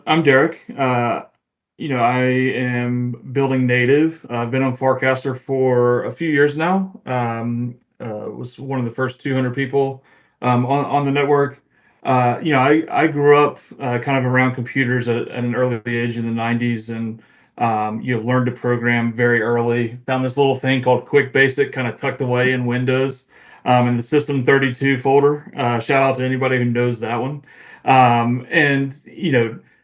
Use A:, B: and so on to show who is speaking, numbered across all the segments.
A: I'm Derek. I am building native. I've been on Farcaster for a few years now. Was one of the first 200 people on the network. I grew up kind of around computers at an early age in the 90s and learned to program very early. Found this little thing called Quick Basic kind of tucked away in Windows in the System 32 folder. Shout out to anybody who knows that one. And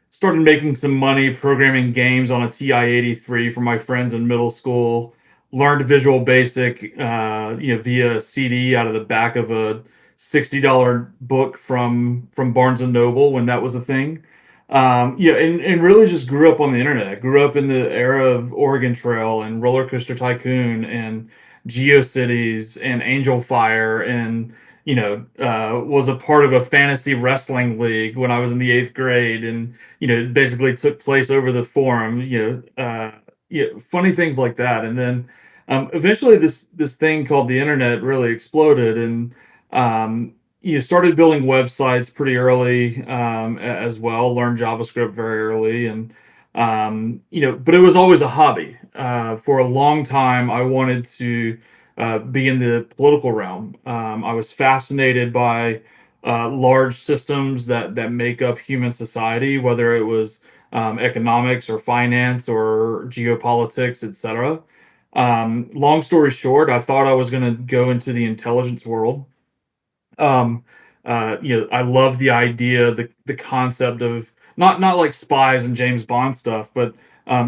A: started making some money programming games on a TI-83 for my friends in middle school. Learned Visual Basic, via a CD out of the back of a $60 book from Barnes and Noble when that was a thing. And really just grew up on the internet. I grew up in the era of Oregon Trail and Roller Coaster Tycoon and GeoCities and Angel Fire and was a part of a fantasy wrestling league when I was in the eighth grade, and it basically took place over the forum. Funny things like that, and then eventually this thing called the internet really exploded, and started building websites pretty early as well. Learned JavaScript very early, and but it was always a hobby. For a long time, I wanted to be in the political realm. I was fascinated by large systems that make up human society, whether it was economics or finance or geopolitics, etc. Long story short, I thought I was going to go into the intelligence world. um I love the idea, the concept of not like spies and James Bond stuff, but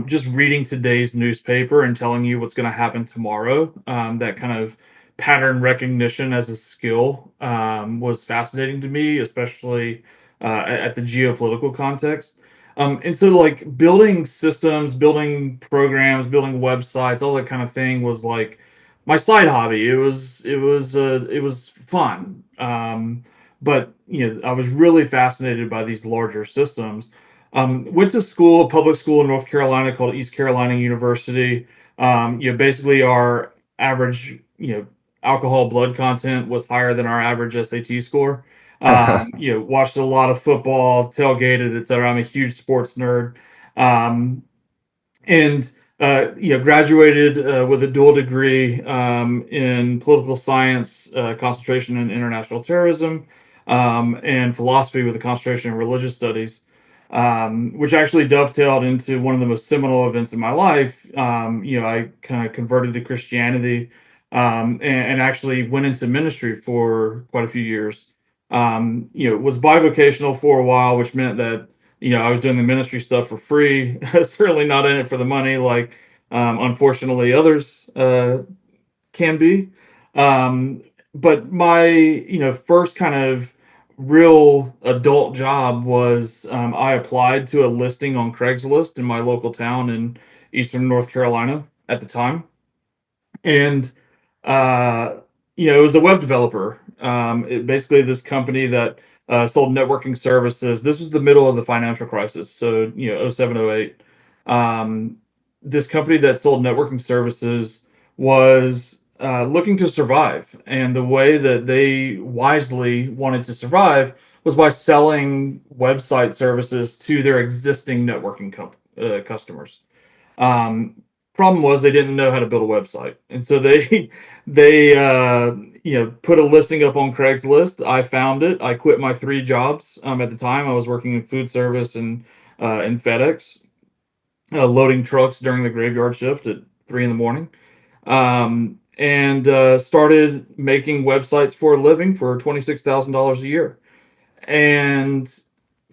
A: just reading today's newspaper and telling you what's going to happen tomorrow. That kind of pattern recognition as a skill was fascinating to me, especially at the geopolitical context. And so, like, building systems, building programs, building websites, all that kind of thing was like my side hobby. It was fun. But I was really fascinated by these larger systems. Went to school, a public school in North Carolina called East Carolina University. Basically our average, alcohol blood content was higher than our average SAT score. Watched a lot of football, tailgated, etc. I'm a huge sports nerd. And graduated with a dual degree in political science, concentration in international terrorism, and philosophy with a concentration in religious studies, which actually dovetailed into one of the most seminal events in my life. I kind of converted to Christianity, and actually went into ministry for quite a few years. Was bivocational for a while, which meant that I was doing the ministry stuff for free. Certainly not in it for the money, like unfortunately others can be. Um, but my first kind of real adult job was I applied to a listing on Craigslist in my local town in Eastern North Carolina at the time, and uh, it was a web developer. Basically this company that sold networking services. This was the middle of the financial crisis, so '07, '08. This company that sold networking services was looking to survive, and the way that they wisely wanted to survive was by selling website services to their existing networking customers. um, Problem was they didn't know how to build a website, and so they they put a listing up on Craigslist. I found it. I quit my three jobs. At the time, I was working in food service and in FedEx, loading trucks during the graveyard shift at 3 in the morning, and started making websites for a living for $26,000 a year, and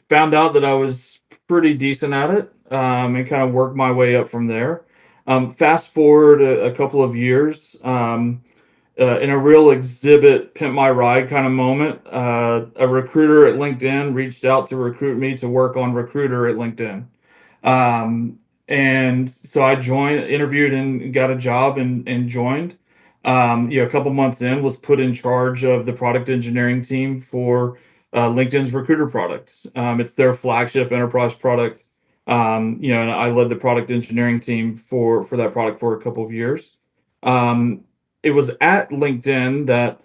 A: found out that I was pretty decent at it, and kind of worked my way up from there. Fast forward a couple of years, in a real exhibit pimp my ride kind of moment, a recruiter at LinkedIn reached out to recruit me to work on Recruiter at LinkedIn. Um, and so I joined, interviewed, and got a job and joined. A couple months in, was put in charge of the product engineering team for LinkedIn's Recruiter product. It's their flagship enterprise product. And I led the product engineering team for that product for a couple of years. Um, it was at LinkedIn that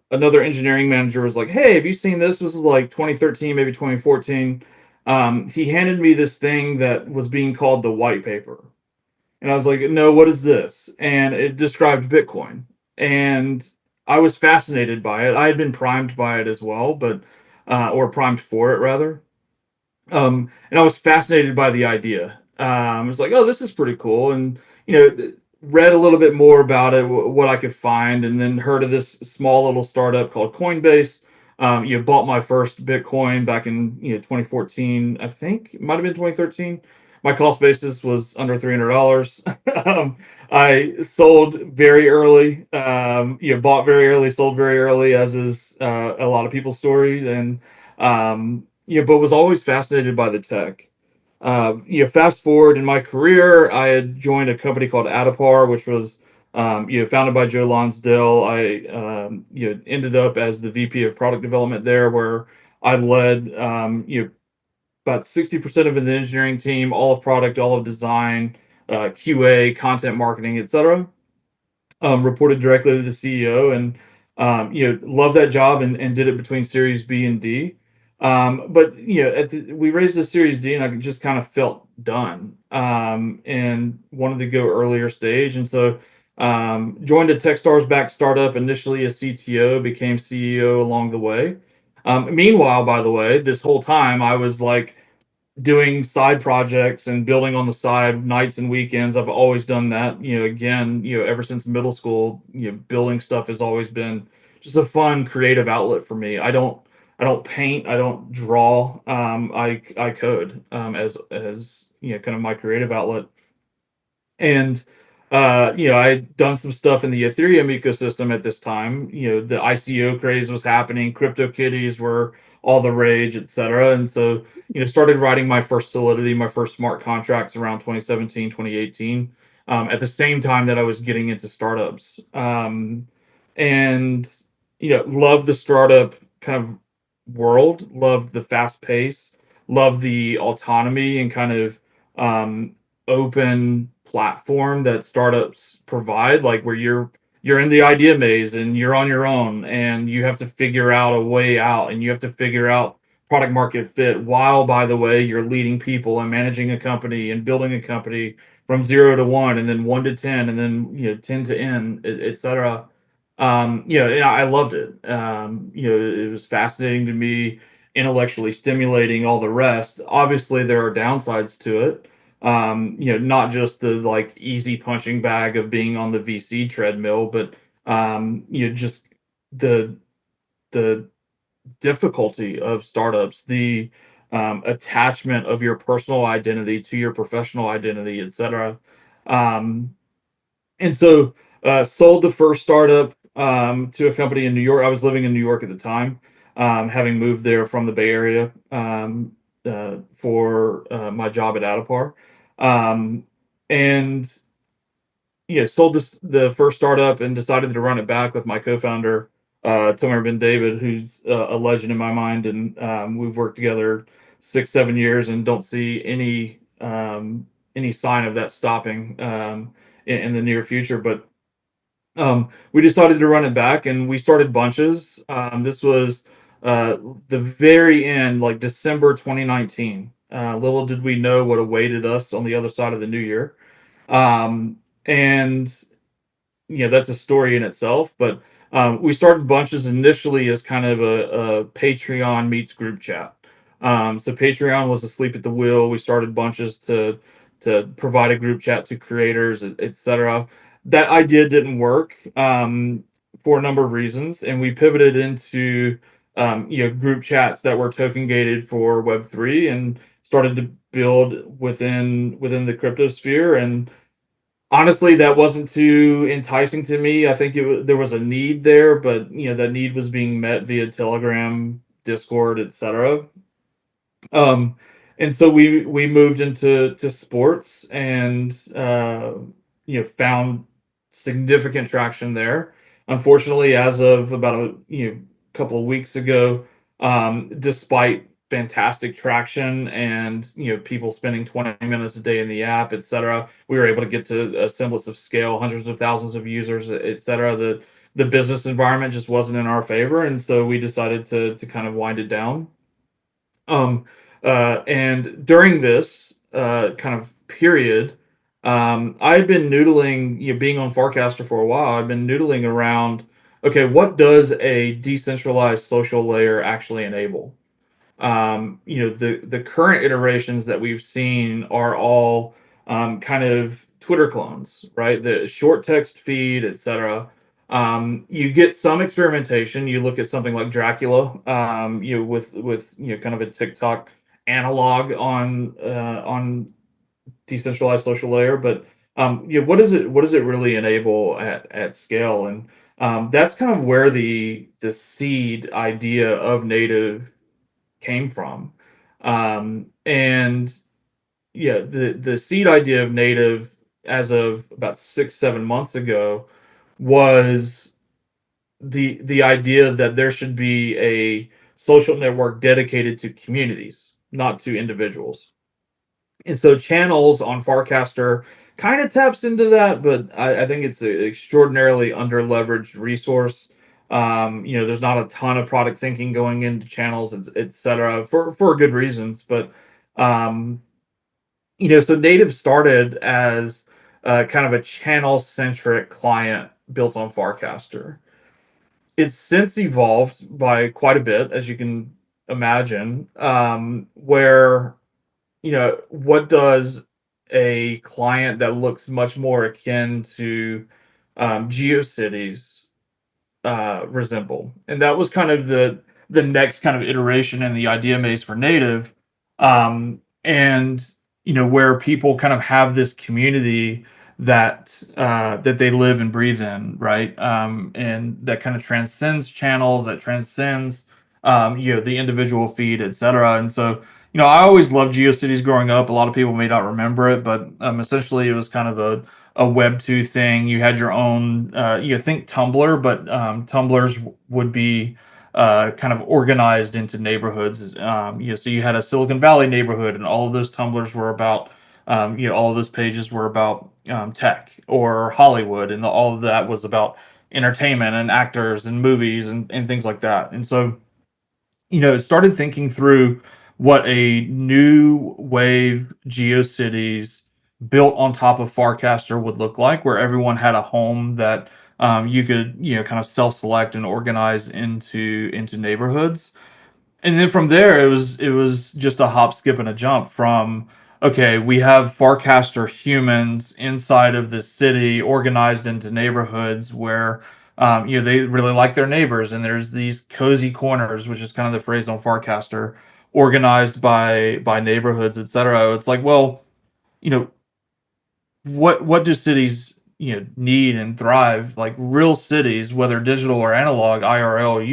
A: another engineering manager was like, "Hey, have you seen this?" This is like 2013, maybe 2014. he handed me this thing that was being called the white paper. And I was like, no, what is this? And it described Bitcoin. And I was fascinated by it. I had been primed by it as well, but, or primed for it rather. And I was fascinated by the idea. I was like, oh, this is pretty cool. And, you know, read a little bit more about it, what I could find, and then heard of this small little startup called Coinbase. Bought my first Bitcoin back in 2014. I think it might have been 2013. My cost basis was under $300. I sold very early. Bought very early, sold very early, as is a lot of people's story. And but was always fascinated by the tech. Fast forward in my career, I had joined a company called Adapar, which was founded by Joe Lonsdale. I ended up as the VP of product development there, where I led about 60% of the engineering team, all of product, all of design, QA, content marketing, etc. Reported directly to the CEO, and loved that job, and did it between Series B and D. But we raised the Series D, and I just kind of felt done, and wanted to go earlier stage, and so joined a TechStars backed startup, initially as CTO, became CEO along the way. Meanwhile, by the way, this whole time I was like doing side projects and building on the side nights and weekends. I've always done that. Again, ever since middle school, building stuff has always been just a fun creative outlet for me. I don't paint, I don't draw. I code, as kind of my creative outlet. And I'd done some stuff in the Ethereum ecosystem at this time. The ICO craze was happening, crypto kitties were all the rage, etc. And so, started writing my first Solidity, my first smart contracts around 2017, 2018, at the same time that I was getting into startups. And loved the startup kind of world, loved the fast pace, loved the autonomy and kind of open platform that startups provide, like where you're in the idea maze and you're on your own, and you have to figure out a way out, and you have to figure out product market fit, while by the way you're leading people and managing a company and building a company from 0 to 1, and then 1 to 10, and then 10 to n, etc. And I loved it. It was fascinating to me, intellectually stimulating, all the rest. Obviously there are downsides to it. Not just the like easy punching bag of being on the VC treadmill, but just the the difficulty of startups, the attachment of your personal identity to your professional identity, etc. Um, and so sold the first startup to a company in New York. I was living in New York at the time, having moved there from the Bay Area, for my job at Adapar. Um, and sold the first startup and decided to run it back with my co-founder, Tomer Ben David, who's a legend in my mind, and we've worked together 6, 7 years, and don't see any sign of that stopping in the near future. But we decided to run it back, and we started Bunches. This was the very end, like December 2019. Little did we know what awaited us on the other side of the new year. And that's a story in itself. But we started Bunches initially as kind of a Patreon meets group chat. So Patreon was asleep at the wheel. We started Bunches to provide a group chat to creators, etc. That idea didn't work, for a number of reasons, and we pivoted into group chats that were token gated for Web3, and started to build within the crypto sphere. And honestly, that wasn't too enticing to me. I think there was a need there, but that need was being met via Telegram, Discord, etc. Um, and so we moved into sports, and found significant traction there. Unfortunately, as of about a couple of weeks ago, despite fantastic traction and people spending 20 minutes a day in the app, etc., we were able to get to a semblance of scale, hundreds of thousands of users, etc. The business environment just wasn't in our favor, and so we decided to kind of wind it down. Um, And during this kind of period, I've been noodling, being on Farcaster for a while. I've been noodling around. Okay, what does a decentralized social layer actually enable? The current iterations that we've seen are all kind of Twitter clones, right? The short text feed, etc. You get some experimentation. You look at something like Dracula, with kind of a TikTok analog on decentralized social layer, but what does it really enable at scale? And that's kind of where the seed idea of native came from. And yeah, the seed idea of native as of about 6 7 months ago was the idea that there should be a social network dedicated to communities, not to individuals. And so channels on Farcaster kind of taps into that, but I think it's an extraordinarily under leveraged resource. There's not a ton of product thinking going into channels, et cetera, for good reasons. But um, so Native started as kind of a channel centric client built on Farcaster. It's since evolved by quite a bit, as you can imagine, where what does a client that looks much more akin to GeoCities resemble? And that was kind of the next kind of iteration in the idea maze for native, and where people kind of have this community that they live and breathe in, right? And that kind of transcends channels, that transcends the individual feed, etc. And so I always loved GeoCities growing up. A lot of people may not remember it, but essentially it was kind of a Web 2 thing. You had your own, you think Tumblr, but Tumblrs would be kind of organized into neighborhoods. So you had a Silicon Valley neighborhood, and all of those Tumblrs were about, all of those pages were about tech or Hollywood, and all of that was about entertainment and actors and movies and things like that. And so started thinking through what a new wave GeoCities built on top of Farcaster would look like, where everyone had a home that you could, kind of self-select and organize into neighborhoods. And then from there it was just a hop, skip, and a jump from, okay, we have Farcaster humans inside of this city organized into neighborhoods where they really like their neighbors, and there's these cozy corners, which is kind of the phrase on Farcaster, organized by neighborhoods, etc. It's like, well, you know what do cities need and thrive, like real cities, whether digital or analog, IRL,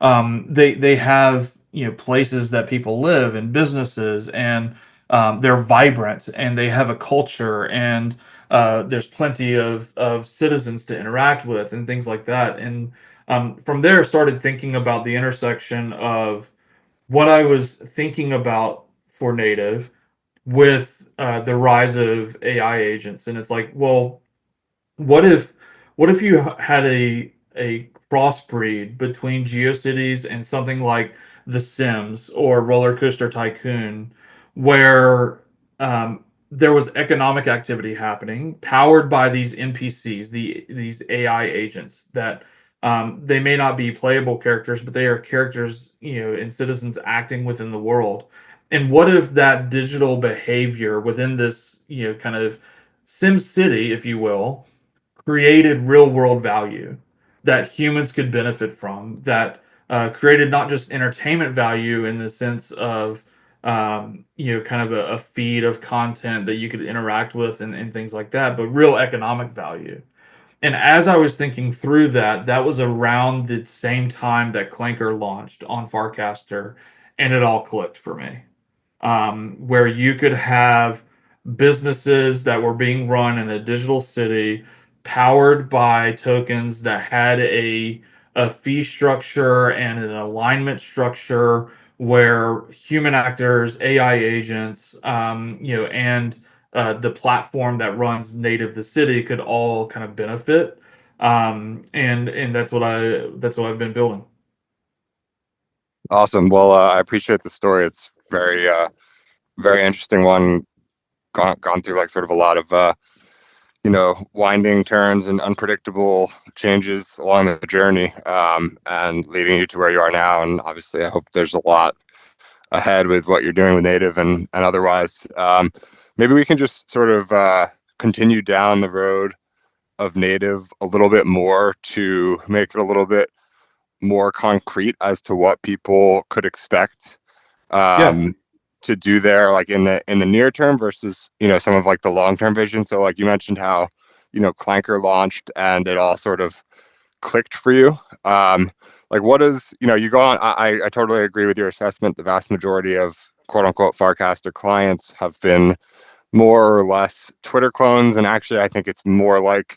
A: URL. They have places that people live and businesses, and they're vibrant, and they have a culture, and there's plenty of citizens to interact with and things like that. And from there started thinking about the intersection of what I was thinking about for native with the rise of AI agents. And it's like, well, what if you had a crossbreed between GeoCities and something like The Sims or Roller Coaster Tycoon, where there was economic activity happening, powered by these NPCs, these AI agents that they may not be playable characters, but they are characters, and citizens acting within the world. And what if that digital behavior within this, kind of Sim City, if you will, created real world value that humans could benefit from, that created not just entertainment value in the sense of kind of a feed of content that you could interact with and things like that, but real economic value. And as I was thinking through that, that was around the same time that Clanker launched on Farcaster, and it all clicked for me, where you could have businesses that were being run in a digital city powered by tokens that had a fee structure and an alignment structure where human actors, AI agents, and the platform that runs native the city could all kind of benefit. And that's what I've been building.
B: Awesome. Well, I appreciate the story. It's very very interesting one. Gone through like sort of a lot of winding turns and unpredictable changes along the journey, and leading you to where you are now. And obviously, I hope there's a lot ahead with what you're doing with native and otherwise. Maybe we can just sort of continue down the road of native a little bit more to make it a little bit more concrete as to what people could expect
A: Yeah.
B: um, to do there, like in the near term versus some of like the long term vision. So like you mentioned how Clanker launched and it all sort of clicked for you. Like what is you go on. I totally agree with your assessment. The vast majority of quote unquote Farcaster clients have been more or less Twitter clones, and actually I think it's more like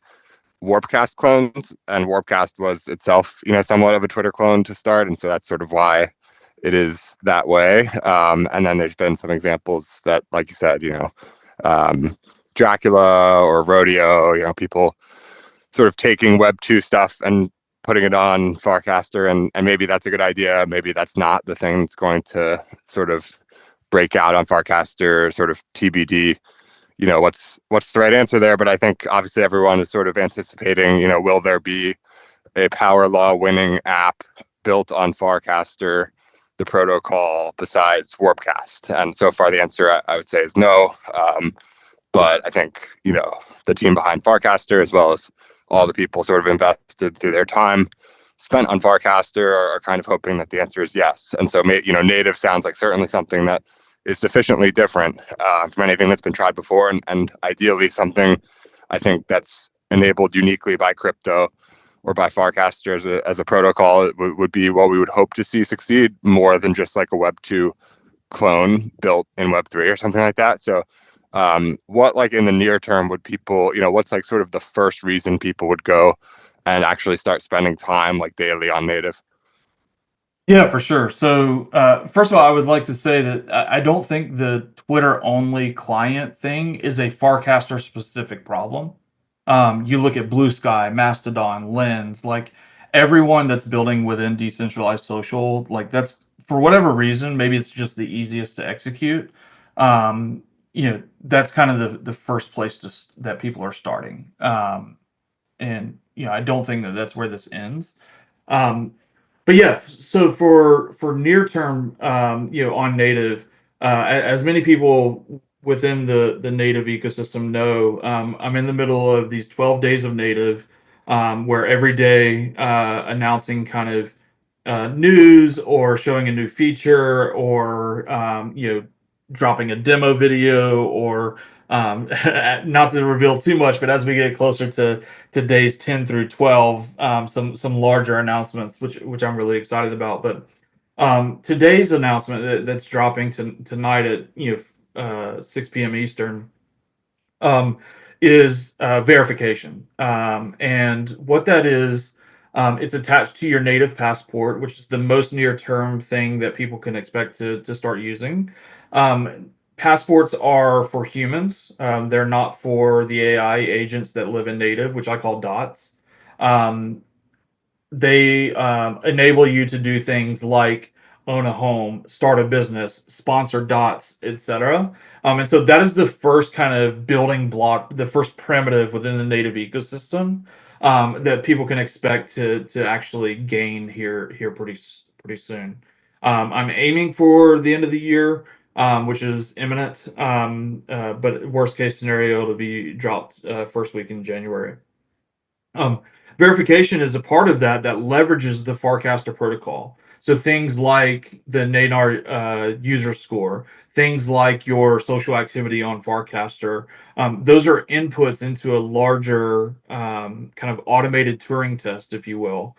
B: Warpcast clones, and Warpcast was itself, somewhat of a Twitter clone to start, and so that's sort of why it is that way. And then there's been some examples that, like you said, um, Dracula or Rodeo, people sort of taking Web 2 stuff and putting it on Farcaster, and maybe that's a good idea. Maybe that's not the thing that's going to sort of break out on Farcaster, sort of TBD. What's the right answer there? But I think obviously everyone is sort of anticipating, will there be a power law winning app built on Farcaster, the protocol, besides Warpcast? And so far, the answer I would say is no. But I think, the team behind Farcaster, as well as all the people sort of invested through their time spent on Farcaster, are kind of hoping that the answer is yes. And so, native sounds like certainly something that is sufficiently different from anything that's been tried before, and ideally something I think that's enabled uniquely by crypto or by Farcaster as a protocol. It would be what we would hope to see succeed more than just like a Web 2 clone built in Web 3 or something like that. So what like in the near term would people, what's like sort of the first reason people would go and actually start spending time like daily on native?
A: Yeah, for sure. So, first of all, I would like to say that I don't think the Twitter only client thing is a Farcaster specific problem. You look at Blue Sky, Mastodon, Lens, like everyone that's building within decentralized social, like that's for whatever reason, maybe it's just the easiest to execute. That's kind of the first place that people are starting. And I don't think that that's where this ends. Um, but yeah, so for near term, on native, as many people within the native ecosystem know, I'm in the middle of these 12 days of native, where every day announcing kind of news or showing a new feature or dropping a demo video or not to reveal too much, but as we get closer to days 10 through 12, some larger announcements, which I'm really excited about. But today's announcement that's dropping tonight at 6 p.m. Eastern, um, is verification. And what that is, it's attached to your native passport, which is the most near term thing that people can expect to start using. Passports are for humans. They're not for the AI agents that live in native, which I call dots. Um, they enable you to do things like own a home, start a business, sponsor dots, etc. And so that is the first kind of building block, the first primitive within the native ecosystem, that people can expect to actually gain here pretty soon. I'm aiming for the end of the year, which is imminent. But worst case scenario, it'll be dropped first week in January. Um, Verification is a part of that leverages the Farcaster protocol. So things like the Nanar user score, things like your social activity on Farcaster, those are inputs into a larger kind of automated Turing test, if you will,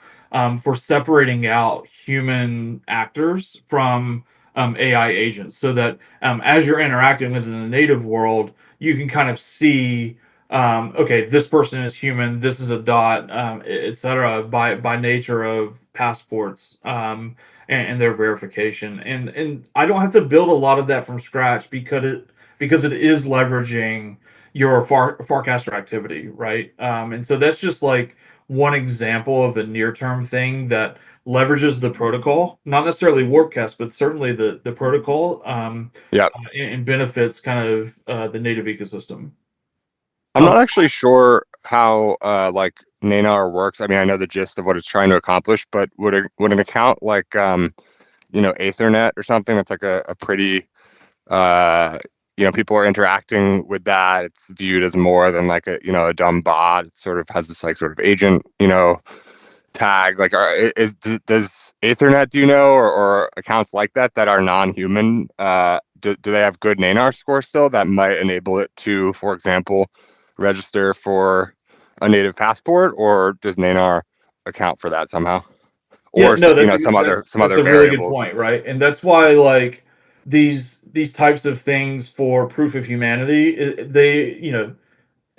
A: for separating out human actors from AI agents, so that as you're interacting within the native world, you can kind of see okay, this person is human, this is a dot, etc. By nature of passports, and their verification, and I don't have to build a lot of that from scratch because it is leveraging your Farcaster activity, right? And so that's just like one example of a near-term thing that leverages the protocol, not necessarily Warpcast, but certainly the protocol,
B: Yep.
A: and benefits kind of the native ecosystem.
B: I'm
A: Um,
B: not actually sure how like Nanar works. I mean, I know the gist of what it's trying to accomplish, but would an account like Ethernet or something that's like a pretty people are interacting with that. It's viewed as more than like a dumb bot. It sort of has this like sort of agent, tag. Like, does Ethernet, do you know, or accounts like that are non-human? Do they have good Nanar score still that might enable it to, for example, register for a native passport, or does Nanar account for that somehow,
A: Yeah,
B: or
A: no, that's
B: some
A: that's
B: other
A: a really good
B: variables?
A: point, right? And that's why like these types of things for proof of humanity, they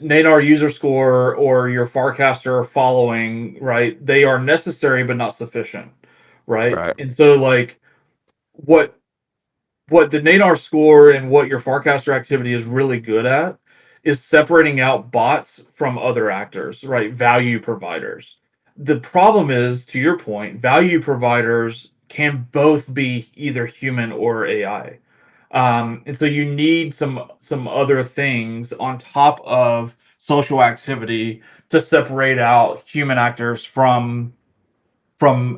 A: Nadar user score or your Farcaster following, right? They are necessary but not sufficient, right?
B: Right.
A: And so like what what the Nadar score and what your Farcaster activity is really good at is separating out bots from other actors, right? Value providers. The problem is, to your point, value providers can both be either human or AI. And so you need some other things on top of social activity to separate out human actors from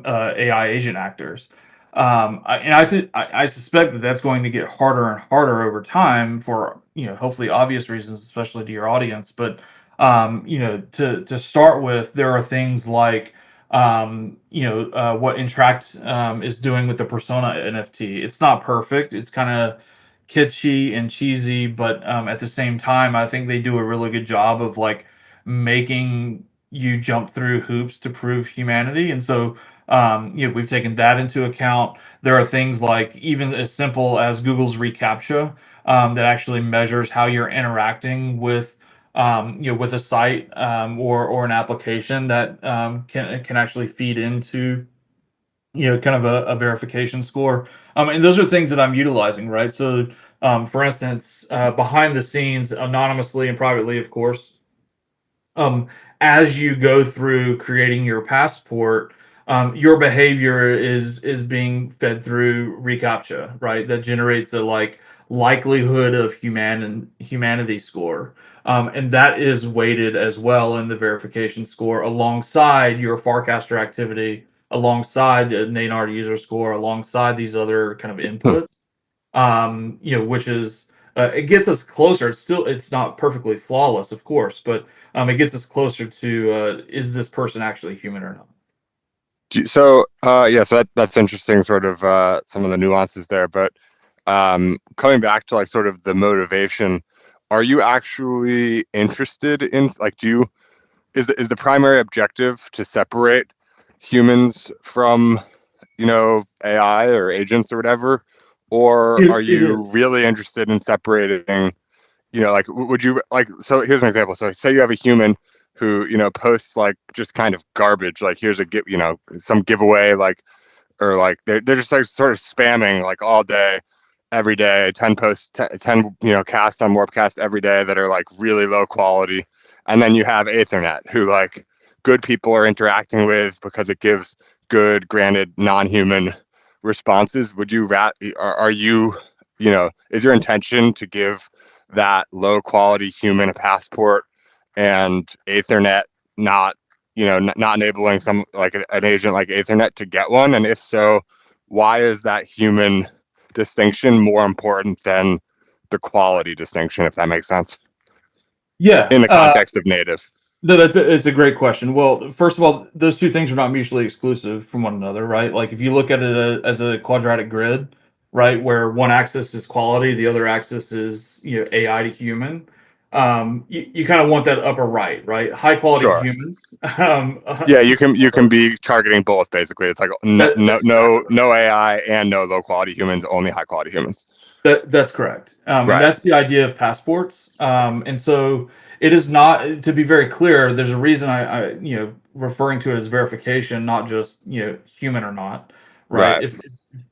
A: AI agent actors. And I suspect that that's going to get harder and harder over time for hopefully obvious reasons, especially to your audience. But to start with, there are things like what Interact is doing with the Persona NFT. It's not perfect. It's kind of kitschy and cheesy, but at the same time, I think they do a really good job of like making you jump through hoops to prove humanity. And so we've taken that into account. There are things like even as simple as Google's reCAPTCHA that actually measures how you're interacting with with a site or an application that can actually feed into kind of a verification score. And those are things that I'm utilizing, right? So for instance, behind the scenes, anonymously and privately, of course, um, as you go through creating your passport, your behavior is being fed through reCAPTCHA, right? That generates a like likelihood of humanity score, and that is weighted as well in the verification score alongside your Farcaster activity, alongside a Nanar user score, alongside these other kind of
B: Hmm.
A: inputs. Which is it gets us closer. It's not perfectly flawless, of course, but it gets us closer to is this person actually human or not?
B: Yeah, so that's interesting, sort of some of the nuances there. But coming back to like sort of the motivation, are you actually interested in like, is the primary objective to separate humans from, AI or agents or whatever, or are
A: It
B: you
A: is.
B: really interested in separating, like, would you like, so here's an example. So say you have a human who, posts like just kind of garbage, like here's a give, some giveaway, like, or like they're just like sort of spamming like all day, every day, 10 posts, 10, casts on Warpcast every day that are like really low quality. And then you have Ethernet, who like good people are interacting with because it gives good, granted, non-human responses. Would you are you, is your intention to give that low quality human a passport and Ethernet not, not enabling some like an agent like Ethernet to get one? And if so, why is that human distinction more important than the quality distinction, if that makes sense,
A: Yeah.
B: in the context of native?
A: No, it's a great question. Well, first of all, those two things are not mutually exclusive from one another, right? Like if you look at it as a quadratic grid, right, where one axis is quality, the other axis is AI to human. You kind of want that upper right? High quality
B: Sure.
A: humans.
B: Yeah, you can be targeting both basically. It's like no
A: That's exactly
B: no
A: right.
B: no AI and no low quality humans, only high quality humans.
A: That's correct, and
B: Right.
A: that's the idea of passports. And so it is not to be very clear. There's a reason I referring to it as verification, not just human or not, right?
B: Right.
A: If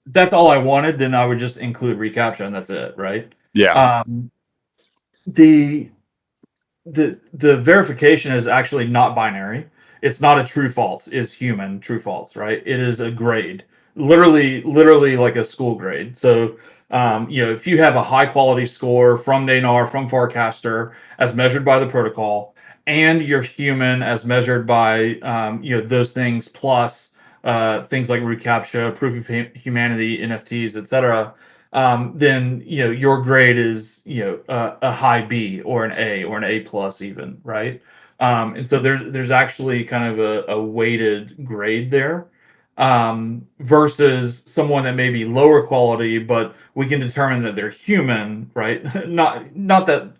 A: that's all I wanted, then I would just include reCAPTCHA and that's it, right?
B: Yeah.
A: Um, the the verification is actually not binary. it's not a true false is human true false, right? It is a grade, literally like a school grade. So if you have a high quality score from Nanar, from Farcaster, as measured by the protocol, and you're human as measured by those things plus things like root captcha, proof of humanity, NFTs, etc. Then your grade is a high B or an A or an A plus even, right? And so there's actually kind of a weighted grade there, versus someone that may be lower quality, but we can determine that they're human, right? Not that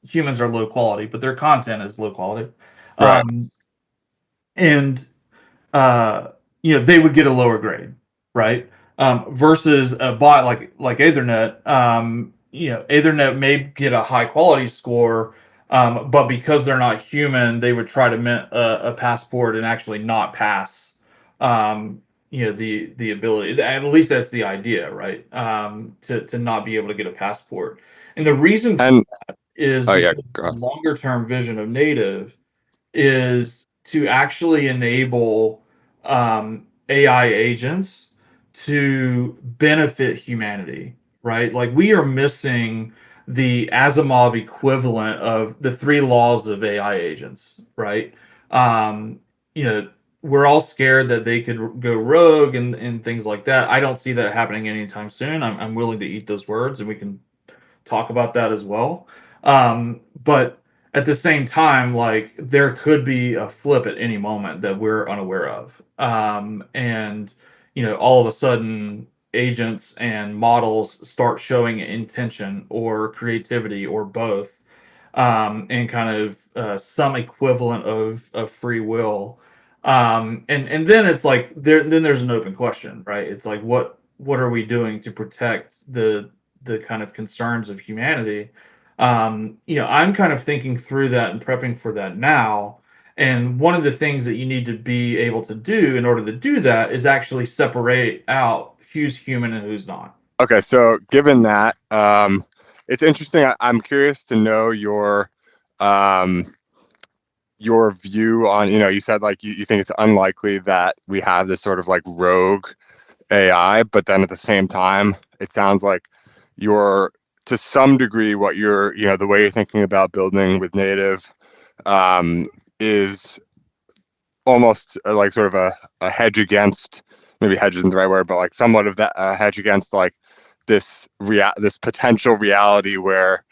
A: humans are low quality, but their content is low quality.
B: Right.
A: Um, and uh, they would get a lower grade, right? Versus a bot like Ethernet, Ethernet may get a high quality score, but because they're not human, they would try to mint a passport and actually not pass. The ability, at least that's the idea, right? To not be able to get a passport, and the reason for
B: And
A: that is
B: oh yeah,
A: because
B: go
A: the
B: on.
A: longer term vision of native is to actually enable AI agents to benefit humanity, right? Like we are missing the Asimov equivalent of the three laws of AI agents, right? Um, you know, we're all scared that they could go rogue and things like that. I don't see that happening anytime soon. I'm willing to eat those words, and we can talk about that as well. But at the same time, like there could be a flip at any moment that we're unaware of. And all of a sudden agents and models start showing intention or creativity or both, and kind of some equivalent of free will. And then it's like then there's an open question, right? It's like what are we doing to protect the kind of concerns of humanity? I'm kind of thinking through that and prepping for that now. And one of the things that you need to be able to do in order to do that is actually separate out who's human and who's not.
B: Okay, so given that, it's interesting. I'm curious to know um, your view on, you said like you think it's unlikely that we have this sort of like rogue AI, but then at the same time, it sounds like you're to some degree what the way you're thinking about building with native um, is almost like sort of a hedge against, maybe hedge isn't the right word, but like somewhat of that hedge against like this potential reality where,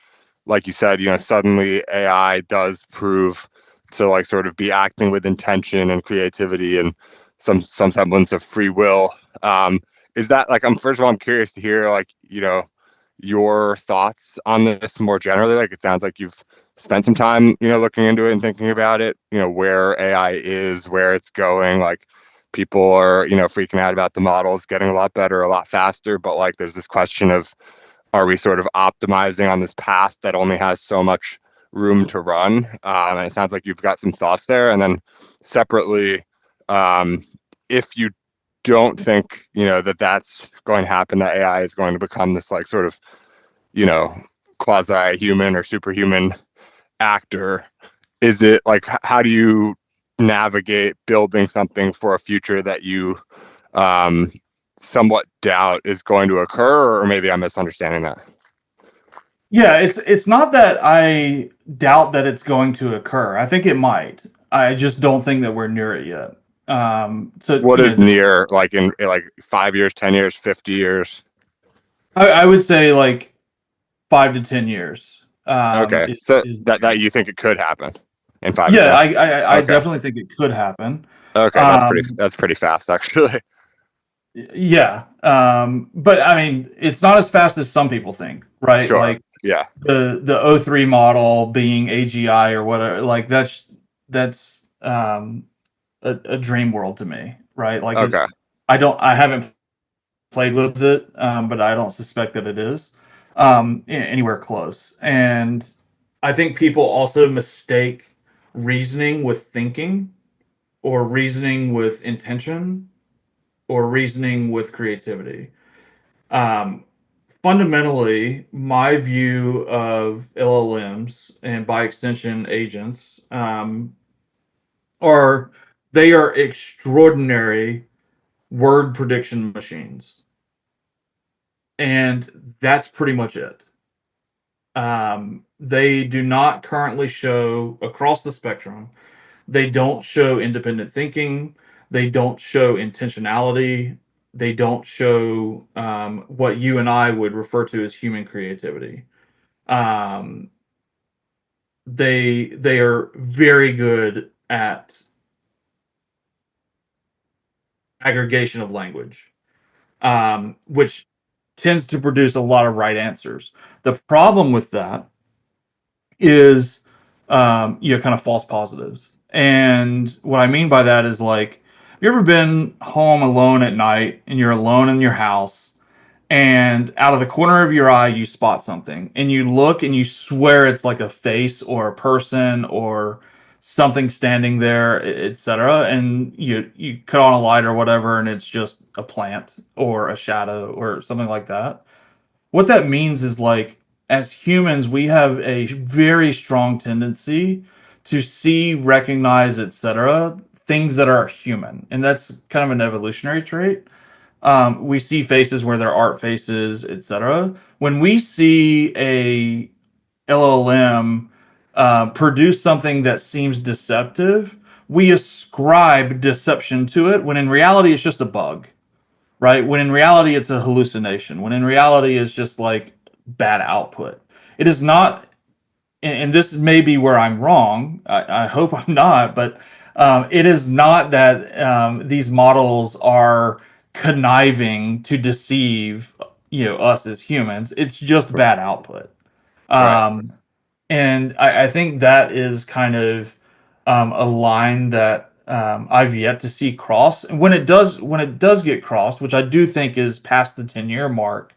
B: like you said, suddenly AI does prove to like sort of be acting with intention and creativity and some semblance of free will. Is that like, first of all, I'm curious to hear like, your thoughts on this more generally. Like it sounds like you've spent some time, looking into it and thinking about it, where AI is, where it's going. Like people are, freaking out about the models getting a lot better, a lot faster, but like there's this question of, are we sort of optimizing on this path that only has so much room to run? And it sounds like you've got some thoughts there. And then separately, um, if you don't think, that that's going to happen, that AI is going to become this like sort of, you know, quasi-human or superhuman actor, is it like, how do you navigate building something for a future that you um, somewhat doubt is going to occur? Or maybe I'm misunderstanding that.
A: Yeah, it's not that I doubt that it's going to occur. I think it might. I just don't think that we're near it yet. So
B: What is near, like in like 5 years, 10 years, 50 years?
A: I would say like 5 to 10 years.
B: Okay.
A: Is,
B: So
A: is
B: that
A: near.
B: you think it could happen in five to
A: Yeah,
B: 10?
A: I
B: Okay.
A: definitely think it could happen.
B: Okay.
A: Um,
B: That's pretty fast actually.
A: yeah, but I mean, it's not as fast as some people think, right?
B: Sure.
A: Like
B: Yeah.
A: the O3 model being AGI or whatever. Like that's a dream world to me, right? Like
B: Okay.
A: I haven't played with it, but I don't suspect that it is anywhere close. And I think people also mistake reasoning with thinking, or reasoning with intention, or reasoning with creativity. Um, Fundamentally, my view of LLMs and by extension agents, are they are extraordinary word prediction machines, and that's pretty much it. They do not currently show across the spectrum. They don't show independent thinking. They don't show intentionality. They don't show what you and I would refer to as human creativity. Um, they are very good at aggregation of language, which tends to produce a lot of right answers. The problem with that is kind of false positives. And what I mean by that is like, have you ever been home alone at night and you're alone in your house and out of the corner of your eye you spot something and you look and you swear it's like a face or a person or something standing there, etc. And you cut on a light or whatever and it's just a plant or a shadow or something like that. What that means is like as humans we have a very strong tendency to see, recognize, etc., things that are human, and that's kind of an evolutionary trait. We see faces where there aren't faces, etc. When we see a LLM produce something that seems deceptive, we ascribe deception to it when in reality it's just a bug, right? When in reality it's a hallucination, when in reality it's just like bad output. It is not, and this may be where I'm wrong. I hope I'm not, but it is not that these models are conniving to deceive us as humans. It's just bad output.
B: Right.
A: Um, and I think that is kind of a line that I've yet to see cross. And when it does get crossed, which I do think is past the 10-year mark,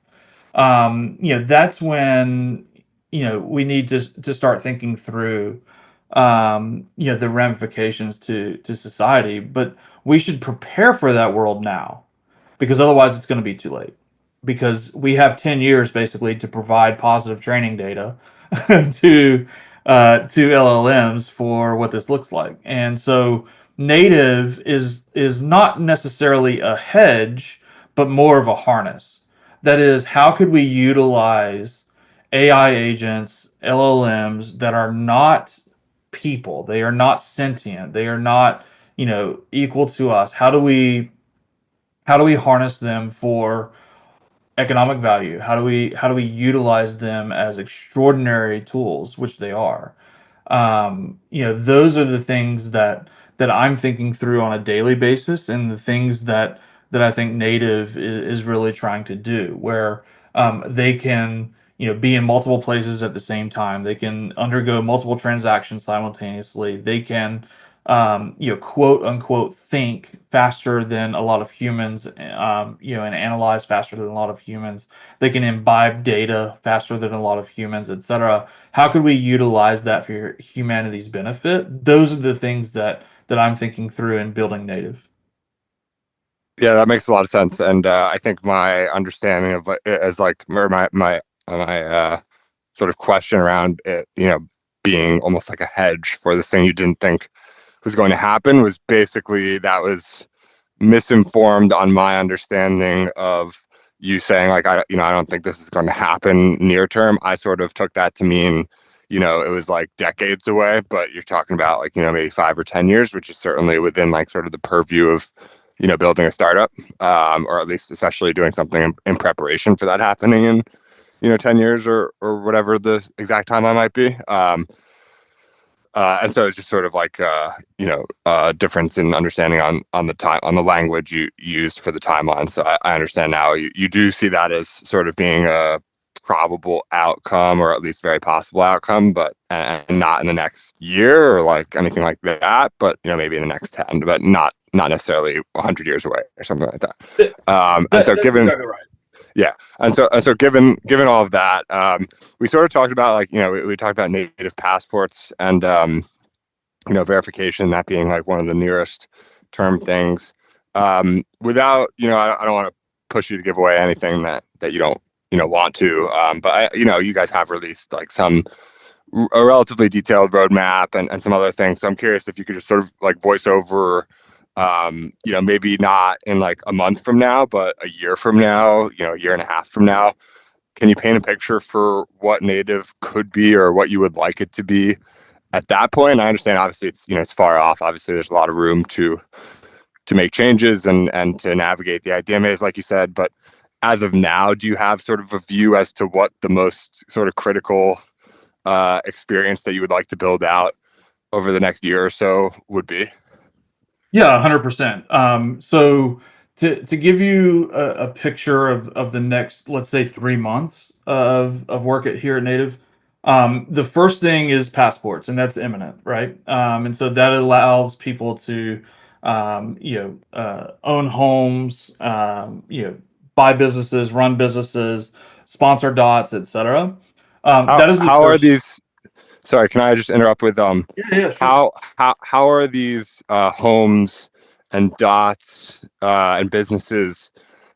A: that's when we need to start thinking through the ramifications to society. But we should prepare for that world now, because otherwise it's going to be too late. Because we have 10 years basically to provide positive training data to LLMs for what this looks like. And so native is not necessarily a hedge, but more of a harness. That is, how could we utilize AI agents, LLMs that are not people? They are not sentient. They are not, equal to us. How do we harness them for economic value? How do we utilize them as extraordinary tools, which they are? Those are the things that I'm thinking through on a daily basis, and the things that I think native is really trying to do, where they can be in multiple places at the same time. They can undergo multiple transactions simultaneously. They can quote unquote think faster than a lot of humans, and analyze faster than a lot of humans. They can imbibe data faster than a lot of humans, etc. How could we utilize that for humanity's benefit? Those are the things that I'm thinking through in building native.
B: Yeah, that makes a lot of sense. And I think my understanding of it as like, or my sort of question around it, being almost like a hedge for this thing you didn't think was going to happen, was basically that was misinformed on my understanding of you saying like, I don't think this is going to happen near term. I sort of took that to mean, it was like decades away, but you're talking about like, maybe 5 or 10 years, which is certainly within like sort of the purview of, building a startup, or at least especially doing something in preparation for that happening in, 10 years or whatever the exact timeline might be. And so it's just sort of like difference in understanding on the time, on the language you used for the timeline. So I understand now you do see that as sort of being a probable outcome, or at least very possible outcome, but and not in the next year or like anything like that, but maybe in the next 10, but not necessarily 100 years away or something like that. And so
A: That's
B: given
A: exactly right.
B: yeah, and so given all of that, we sort of talked about like we talked about native passports and verification, that being like one of the nearest term things. Without I don't want to push you to give away anything that you don't want to, but you guys have released like a relatively detailed roadmap and some other things. So I'm curious if you could just sort of like voice over maybe not in like a month from now, but a year from now, a year and a half from now? Can you paint a picture for what native could be or what you would like it to be at that point? I understand obviously it's far off. Obviously there's a lot of room to make changes and to navigate the idea maze, like you said. But as of now, do you have sort of a view as to what the most sort of critical experience that you would like to build out over the next year or so would be?
A: Yeah, 100%. So to give you a picture of the next, let's say, 3 months of work here at Native, the first thing is passports, and that's imminent, right? And so that allows people to, own homes, buy businesses, run businesses, sponsor dots, etc.
B: How
A: That is the
B: how are
A: first.
B: these? Sorry, can I just interrupt with
A: Yeah, yeah, sure.
B: how are these homes and dots and businesses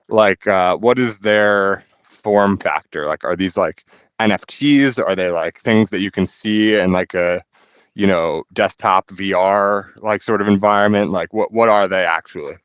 B: like? What is their form factor? Like, are these like NFTs? Are they like things that you can see in like a desktop VR like sort of environment? Like, what are they actually?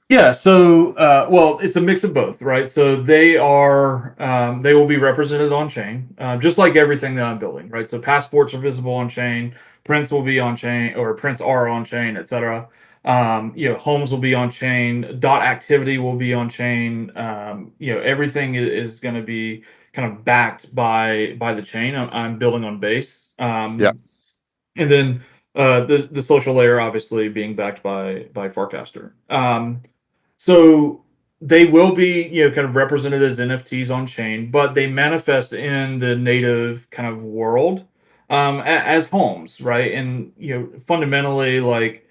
A: Yeah, so well, it's a mix of both, right? So they will be represented on chain, just like everything that I'm building, right? So passports are visible on chain, prints will be on chain, or prints are on chain, etc. Homes will be on chain, dot activity will be on chain. Everything is going to be kind of backed by the chain. I'm building on Base,
B: Yeah,
A: and then the social layer obviously being backed by Farcaster. So they will be, kind of represented as NFTs on chain, but they manifest in the native kind of world as homes, right? And fundamentally, like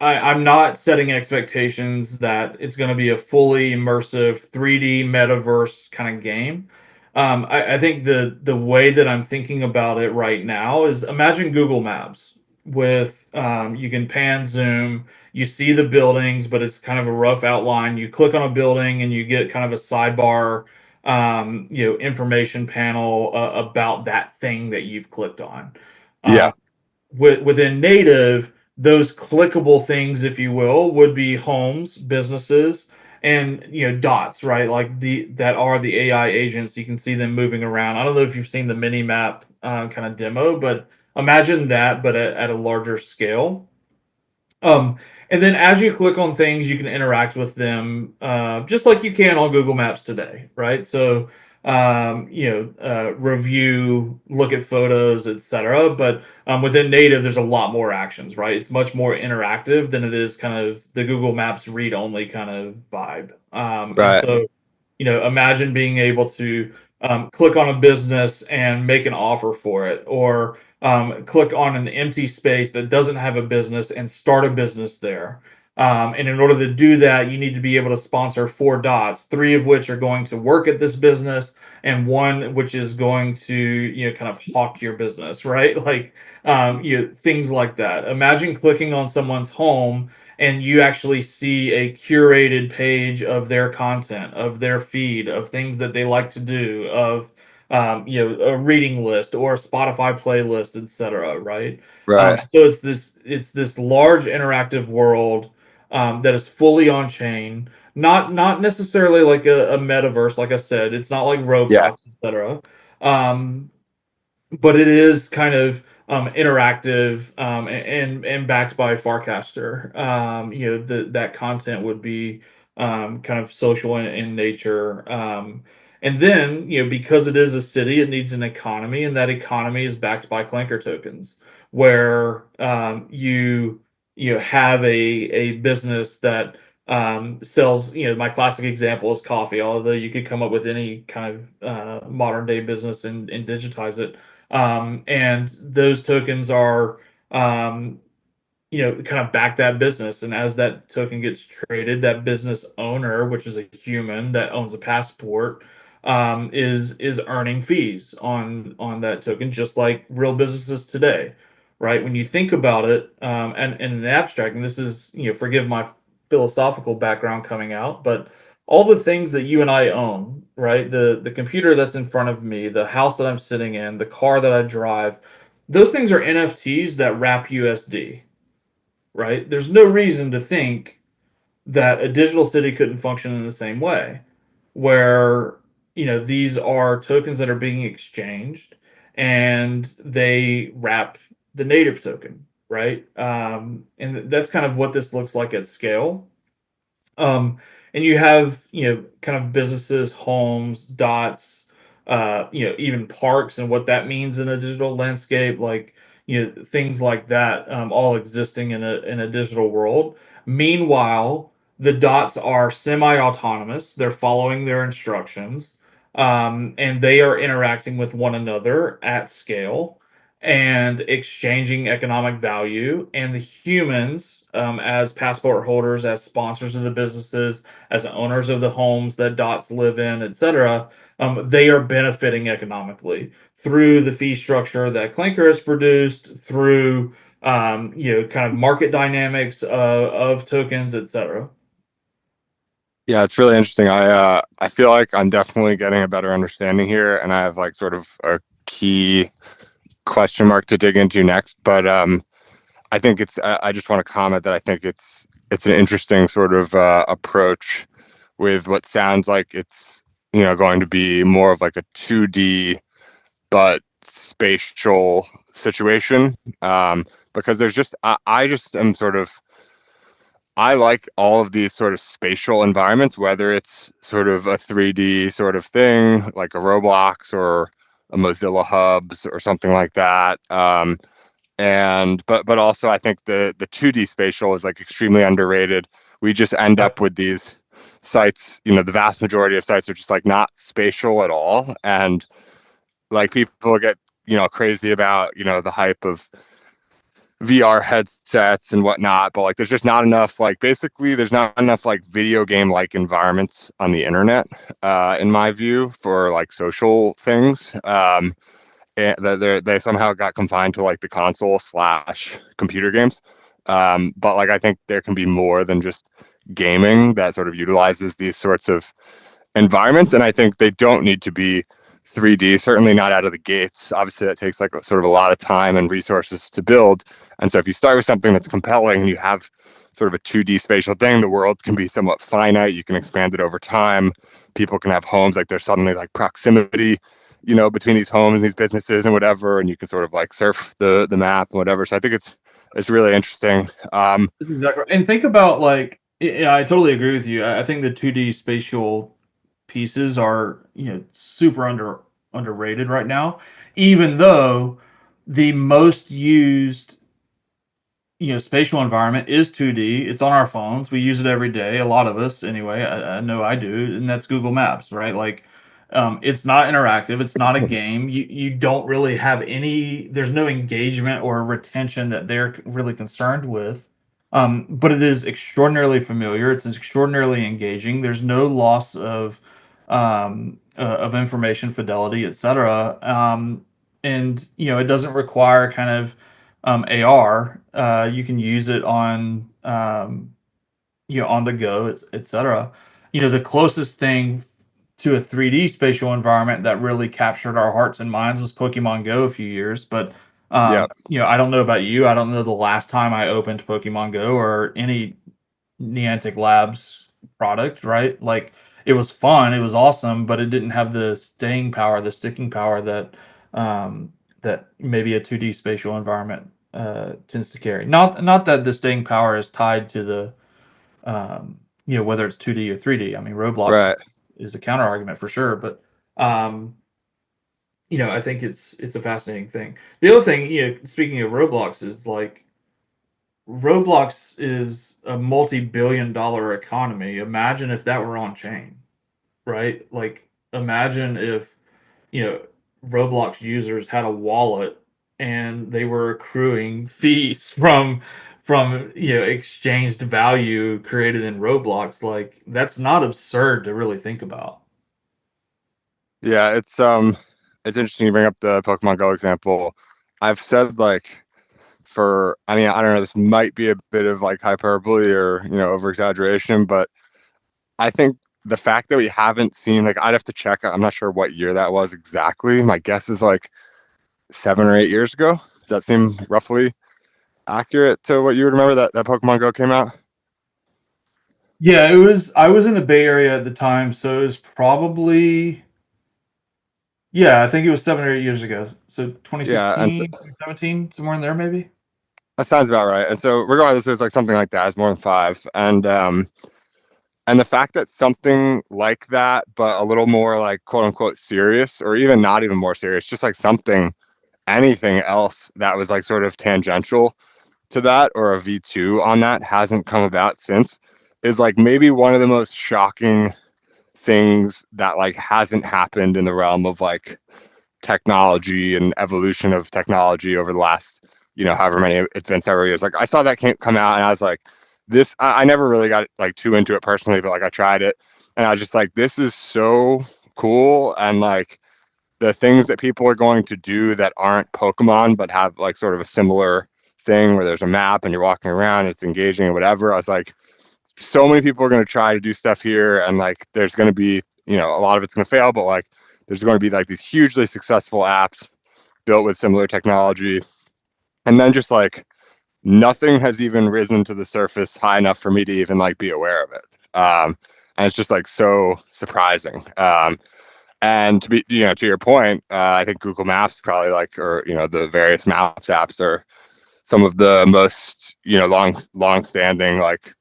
A: I'm not setting expectations that it's going to be a fully immersive 3D metaverse kind of game. I think the way that I'm thinking about it right now is imagine Google Maps with you can pan zoom, you see the buildings, but it's kind of a rough outline. You click on a building and you get kind of a sidebar, information panel about that thing that you've clicked on.
B: yeah,
A: Um, within native, those clickable things, if you will, would be homes, businesses, and dots, right? Like the that are the AI agents. You can see them moving around. I don't know if you've seen the mini map kind of demo, but imagine that, but at a larger scale. Um, and then as you click on things, you can interact with them just like you can on Google Maps today, right? So, review, look at photos, etc. But within native, there's a lot more actions, right? It's much more interactive than it is kind of the Google Maps read only kind of vibe. And
B: right,
A: so, imagine being able to click on a business and make an offer for it, or click on an empty space that doesn't have a business and start a business there. And in order to do that, you need to be able to sponsor 4 dots, three of which are going to work at this business, and one which is going to, kind of hawk your business, right? Like, things like that. Imagine clicking on someone's home and you actually see a curated page of their content, of their feed, of things that they like to do, of a reading list or a Spotify playlist, etc. Right?
B: right,
A: So it's this large interactive world that is fully on chain. Not necessarily like a metaverse, like I said. It's not like
B: yeah,
A: Roblox, etc. Um, but it is kind of interactive and backed by Farcaster. That content would be kind of social in nature. And then, because it is a city, it needs an economy, and that economy is backed by Clanker tokens, where you have a business that sells. My classic example is coffee. Although you could come up with any kind of modern day business and digitize it, and those tokens are um, kind of back that business. And as that token gets traded, that business owner, which is a human that owns a passport, is earning fees on that token, just like real businesses today, right? When you think about it, and in an abstract, and this is, forgive my philosophical background coming out, but all the things that you and I own, right? The computer that's in front of me, the house that I'm sitting in, the car that I drive, those things are NFTs that wrap USD. right? There's no reason to think that a digital city couldn't function in the same way, where these are tokens that are being exchanged, and they wrap the native token, right? And that's kind of what this looks like at scale. Um, and you have, kind of businesses, homes, dots, even parks and what that means in a digital landscape, like, things like that, all existing in a digital world. Meanwhile, the dots are semi-autonomous. They're following their instructions, and they are interacting with one another at scale and exchanging economic value. And the humans, as passport holders, as sponsors of the businesses, as owners of the homes that dots live in, etc., they are benefiting economically through the fee structure that Clinker has produced, through kind of market dynamics of tokens, etc.
B: Yeah, it's really interesting. I feel like I'm definitely getting a better understanding here, and I have like sort of a key question mark to dig into next. But I think I just want to comment that I think it's an interesting sort of approach with what sounds like it's going to be more of like a 2D but spatial situation. Because there's just I just am sort of I like all of these sort of spatial environments, whether it's sort of a 3D sort of thing like a Roblox or a Mozilla Hubs or something like that. And but also I think the 2D spatial is like extremely underrated. We just end
A: Right.
B: up with these sites, the vast majority of sites are just like not spatial at all. And like people get, crazy about, the hype of VR headsets and whatnot, but like there's just not enough like basically there's not enough like video game like environments on the internet, in my view, for like social things. And that they somehow got confined to like the console slash computer games. But like I think there can be more than just gaming that sort of utilizes these sorts of environments, and I think they don't need to be 3D. Certainly not out of the gates. Obviously, that takes like sort of a lot of time and resources to build. And so, if you start with something that's compelling and you have sort of a 2D spatial thing, the world can be somewhat finite. You can expand it over time. People can have homes like there's suddenly like proximity, between these homes and these businesses and whatever, and you can sort of like surf the map and whatever. So I think it's really interesting.
A: That's exactly right. And think about, like, yeah, I totally agree with you. I think the 2D spatial pieces are, super underrated right now, even though the most used, spatial environment is 2D. It's on our phones. We use it every day. A lot of us, anyway. I know I do, and that's Google Maps, right? Like, it's not interactive. It's not a game. You don't really have any. There's no engagement or retention that they're really concerned with. But it is extraordinarily familiar. It's extraordinarily engaging. There's no loss of information fidelity, etc. And it doesn't require kind of AR. You can use it on on the go, etc. The closest thing to a 3D spatial environment that really captured our hearts and minds was Pokemon Go a few years. But
B: Yeah,
A: I don't know about you. I don't know the last time I opened Pokemon Go or any Niantic Labs product, right? Like, it was fun, it was awesome, but it didn't have the staying power, the sticking power that maybe a 2D spatial environment tends to carry. Not that the staying power is tied to the whether it's 2D or 3D. I mean, Roblox
B: right.
A: is a counter argument for sure, but um, I think it's a fascinating thing. The other thing, speaking of Roblox, is like Roblox is a multi-billion-dollar economy. Imagine if that were on chain, right? Like, imagine if, you know, Roblox users had a wallet and they were accruing fees from exchanged value created in Roblox. Like, that's not absurd to really think about.
B: Yeah, it's interesting you bring up the Pokemon Go example. I've said like for I mean, I don't know, this might be a bit of like hyperbole or, over exaggeration, but I think the fact that we haven't seen like I'd have to check. I'm not sure what year that was exactly. My guess is like 7 or 8 years ago. Does that seem roughly accurate to what you would remember that Pokemon Go came out?
A: Yeah, it was. I was in the Bay Area at the time, so it was probably, yeah, I think it was 7 or 8 years ago. So
B: Yeah, and so,
A: 2016, 2017, somewhere in there, maybe.
B: that sounds about right. And so regardless, it's like something like that is more than five. And the fact that something like that, but a little more like quote unquote serious, or even not even more serious, just like something, anything else that was like sort of tangential to that or a V2 on that hasn't come about since is like maybe one of the most shocking things that like hasn't happened in the realm of like technology and evolution of technology over the last, however many, it's been several years. Like I saw that come out and I was like, I never really got like too into it personally, but like I tried it and I was just like, this is so cool. And like the things that people are going to do that aren't Pokemon, but have like sort of a similar thing where there's a map and you're walking around, it's engaging and whatever. I was like, so many people are going to try to do stuff here and like there's going to be, a lot of it's going to fail, but like there's going to be like these hugely successful apps built with similar technology. And then just like nothing has even risen to the surface high enough for me to even like be aware of it. And it's just like so surprising. And to be, to your point, I think Google Maps probably like, or, the various Maps apps are some of the most, long standing like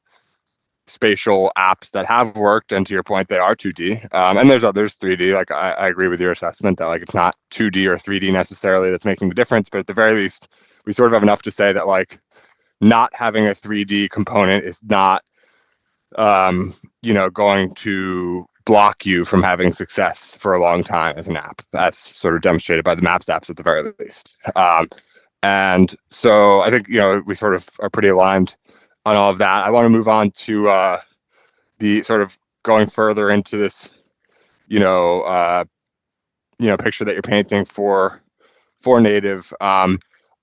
B: spatial apps that have worked. And to your point, they are 2D. And there's others 3D. Like I agree with your assessment that like it's not 2D or 3D necessarily that's making the difference, but at the very least, we sort of have enough to say that like not having a 3D component is not, going to block you from having success for a long time as an app. That's sort of demonstrated by the Maps apps at the very least. And so I think, we sort of are pretty aligned on all of that. I want to move on to the sort of going further into this, you know, uh, picture that you're painting for native.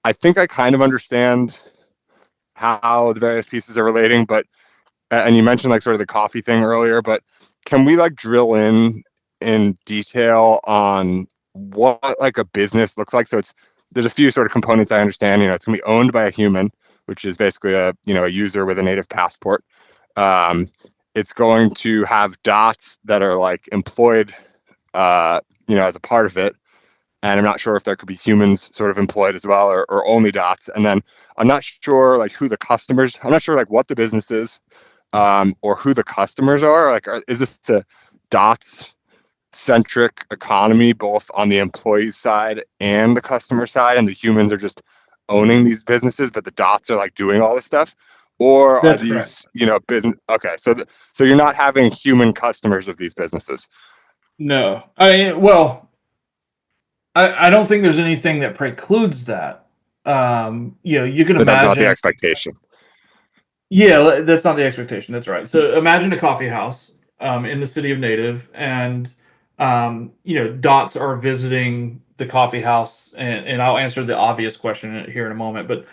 B: I think I kind of understand how the various pieces are relating, but and you mentioned like sort of the coffee thing earlier, but can we like drill in detail on what like a business looks like? So there's a few sort of components I understand. It's gonna be owned by a human, which is basically a user with a native passport. Um, it's going to have dots that are like employed, as a part of it. And I'm not sure if there could be humans sort of employed as well, or only dots. And then I'm not sure like who the customers. I'm not sure like what the business is, or who the customers are. Like, is this a dots centric economy, both on the employee side and the customer side, and the humans are just owning these businesses, but the dots are like doing all this stuff? Or are
A: That's correct.
B: these, business? Okay, so you're not having human customers of these businesses.
A: No, I mean, well, I don't think there's anything that precludes that. You can
B: But that's not the
A: imagine.
B: expectation.
A: Yeah, that's not the expectation. That's right. So imagine a coffee house in the city of Native, and dots are visiting the coffee house, and I'll answer the obvious question here in a moment. But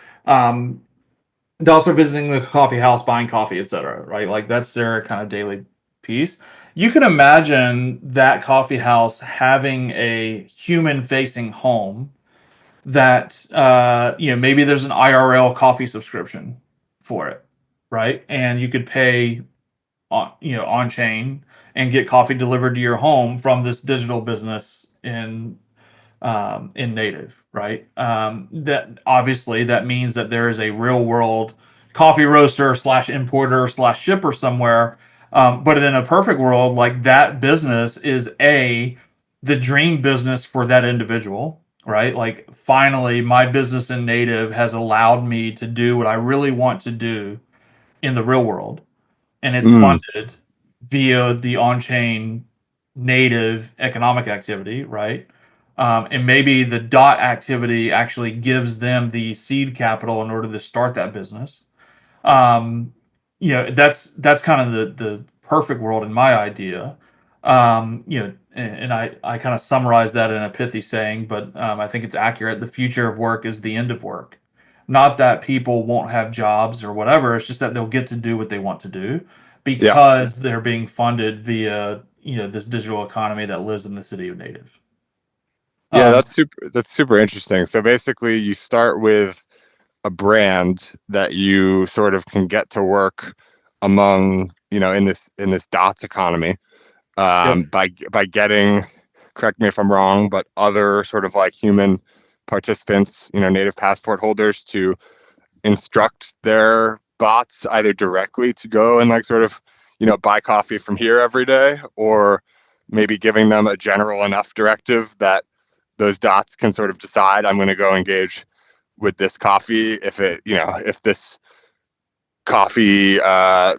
A: dots are visiting the coffee house, buying coffee, etc. Right? Like that's their kind of daily piece. You can imagine that coffee house having a human-facing home that maybe there's an IRL coffee subscription for it, right? And you could pay on chain and get coffee delivered to your home from this digital business in native, right? That obviously that means that there is a real world coffee roaster slash importer slash shipper somewhere. But in a perfect world, like that business is the dream business for that individual, right? Like finally, my business in native has allowed me to do what I really want to do in the real world, and it's
B: Mm,
A: funded via the on-chain native economic activity, right? And maybe the dot activity actually gives them the seed capital in order to start that business. Um, that's kind of the perfect world in my idea. And I kind of summarize that in a pithy saying, but I think it's accurate. The future of work is the end of work. Not that people won't have jobs or whatever. It's just that they'll get to do what they want to do
B: yeah.
A: because they're being funded via this digital economy that lives in the city of native.
B: Yeah,
A: Um,
B: that's super interesting. So basically you start with a brand that you sort of can get to work among, in this dots economy,
A: Yep.
B: by getting, correct me if I'm wrong, but other sort of like human participants, native passport holders to instruct their bots either directly to go and like sort of, buy coffee from here every day, or maybe giving them a general enough directive that those dots can sort of decide, I'm going to go engage with this coffee if it, if this coffee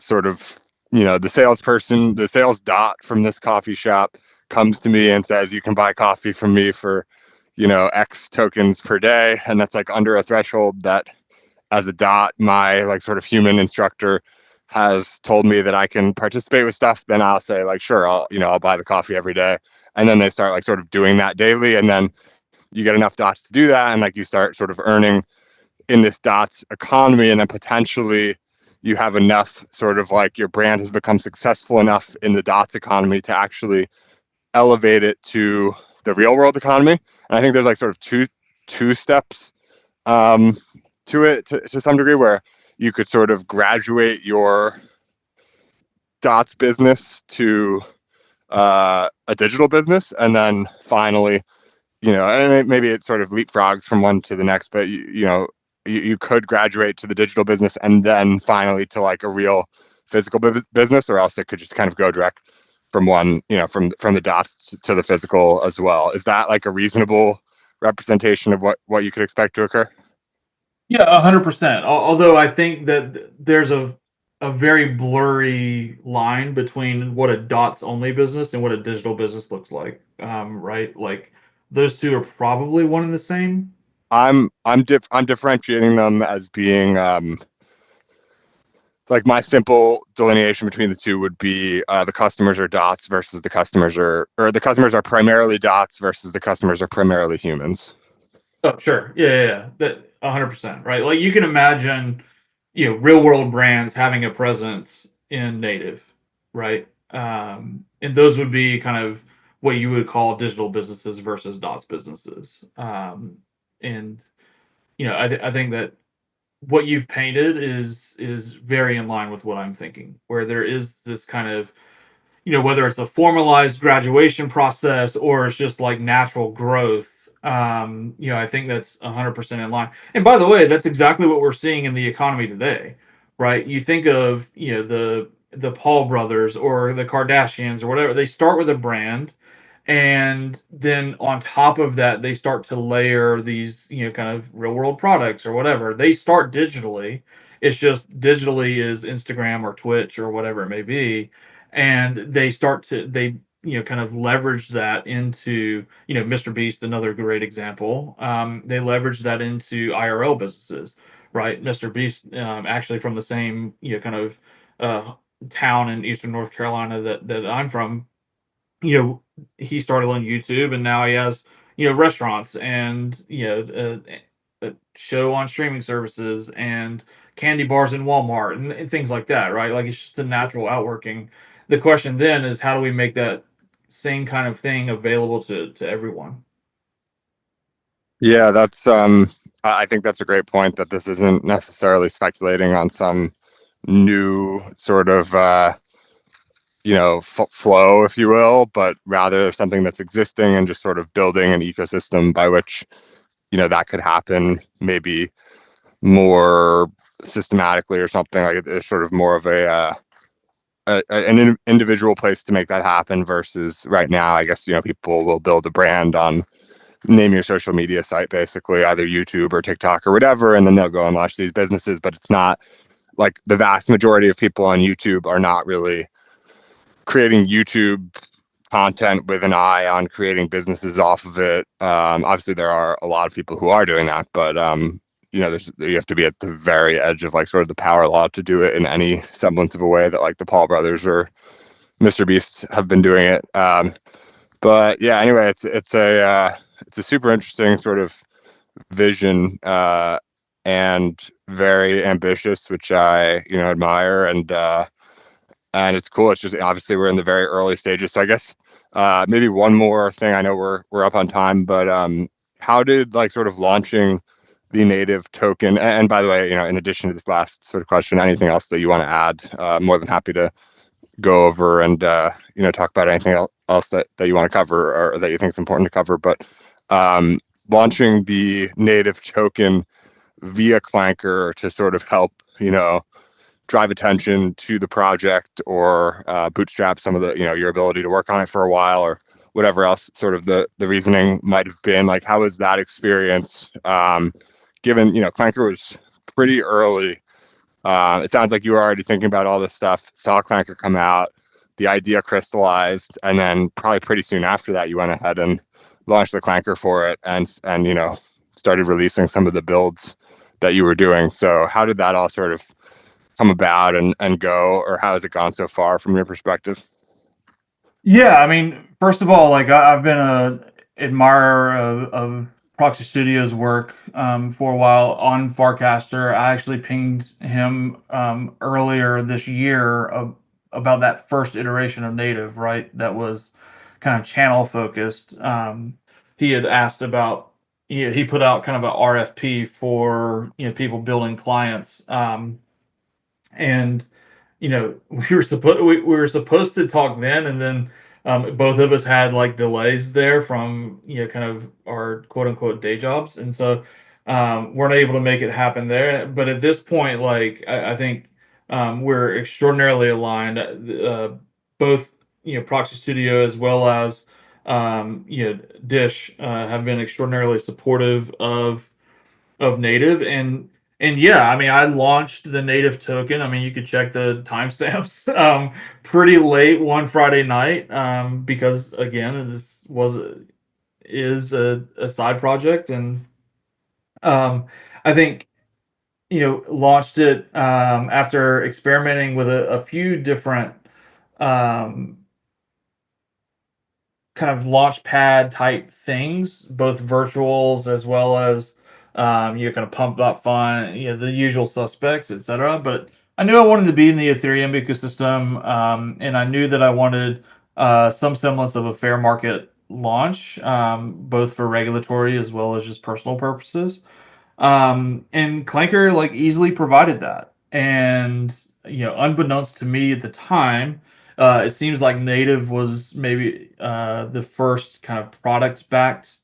B: sort of, the sales dot from this coffee shop comes to me and says, you can buy coffee from me for, X tokens per day. And that's like under a threshold that, as a dot, my like sort of human instructor has told me that I can participate with stuff, then I'll say like, sure, I'll buy the coffee every day. And then they start like sort of doing that daily. And then you get enough dots to do that. And like you start sort of earning in this dots economy. And then potentially you have enough sort of like your brand has become successful enough in the dots economy to actually elevate it to the real world economy. And I think there's like sort of two steps um, to it to some degree, where you could sort of graduate your dots business to a digital business, and then finally, and maybe it sort of leapfrogs from one to the next, but you could graduate to the digital business and then finally to like a real physical business, or else it could just kind of go direct from one, from the dots to the physical as well. Is that like a reasonable representation of what you could expect to occur?
A: Yeah, 100%. Although I think that there's a very blurry line between what a dots only business and what a digital business looks like. Right? Like those two are probably one and the same.
B: I'm differentiating them as being like my simple delineation between the two would be the customers are dots versus the customers are, or the customers are primarily dots versus the customers are primarily humans.
A: Oh, sure. Yeah, yeah, yeah. That 100%, right? Like you can imagine, real world brands having a presence in native, right? And those would be kind of what you would call digital businesses versus dots businesses. And I think that what you've painted is very in line with what I'm thinking, where there is this kind of, whether it's a formalized graduation process or it's just like natural growth. I think that's 100% in line. And by the way, that's exactly what we're seeing in the economy today, right? You think of, the Paul brothers or the Kardashians or whatever, they start with a brand, and then on top of that they start to layer these, kind of real world products or whatever. They start digitally. It's just digitally is Instagram or Twitch or whatever it may be, and they kind of leverage that into, Mr. Beast, another great example. They leverage that into IRL businesses, right? Mr. Beast, actually from the same, kind of uh, town in eastern North Carolina that I'm from. you know he started on YouTube, and now he has, restaurants, and a show on streaming services, and candy bars in Walmart, and things like that, right? Like it's just a natural outworking. The question then is, how do we make that same kind of thing available to everyone?
B: Yeah, that's I think that's a great point, that this isn't necessarily speculating on some new sort of flow, if you will, but rather something that's existing and just sort of building an ecosystem by which, that could happen, maybe more systematically or something. Like it's sort of more of an individual place to make that happen, versus right now, I guess, people will build a brand on, name your social media site, basically either YouTube or TikTok or whatever, and then they'll go and launch these businesses. But it's not like the vast majority of people on YouTube are not really creating YouTube content with an eye on creating businesses off of it. Obviously, there are a lot of people who are doing that, but you have to be at the very edge of like sort of the power law to do it in any semblance of a way that like the Paul brothers or Mr. Beast have been doing it. But yeah, anyway, it's a super interesting sort of vision, and very ambitious, which I admire, and it's cool. It's just obviously we're in the very early stages. So I guess maybe one more thing. I know we're up on time, but how did like sort of launching the native token? And by the way, in addition to this last sort of question, anything else that you want to add? More than happy to go over and talk about anything else that you want to cover or that you think is important to cover. But um, launching the native token via Clanker to sort of help drive attention to the project or bootstrap some of the your ability to work on it for a while or whatever else sort of the reasoning might have been. Like, how was that experience? Given Clanker was pretty early. It sounds like you were already thinking about all this stuff, saw Clanker come out, the idea crystallized, and then probably pretty soon after that, you went ahead and launched the Clanker for it and started releasing some of the builds that you were doing. So how did that all sort of come about and go, or how has it gone so far from your perspective?
A: Yeah, I mean, first of all, like I've been a admirer of Proxy Studio's work for a while on Farcaster. I actually pinged him earlier this year about that first iteration of Native, right? That was kind of channel focused. He had asked about, he put out kind of a RFP for people building clients, and we were supposed to talk then, and then both of us had like delays there from kind of our quote unquote day jobs, and so weren't able to make it happen there. But at this point, like I think we're extraordinarily aligned. Both Proxy Studio as well as Dish have been extraordinarily supportive of native, and yeah, I mean, I launched the native token. I mean, you could check the timestamps pretty late one Friday night, because again, this is a side project, and um I think launched it after experimenting with a few different um kind of launch pad type things, both virtuals as well as kind of pump up fun, the usual suspects, etc. But I knew I wanted to be in the Ethereum ecosystem, and I knew that I wanted some semblance of a fair market launch, both for regulatory as well as just personal purposes. And Clanker like easily provided that. And unbeknownst to me at the time, it seems like Native was maybe the first kind of product backed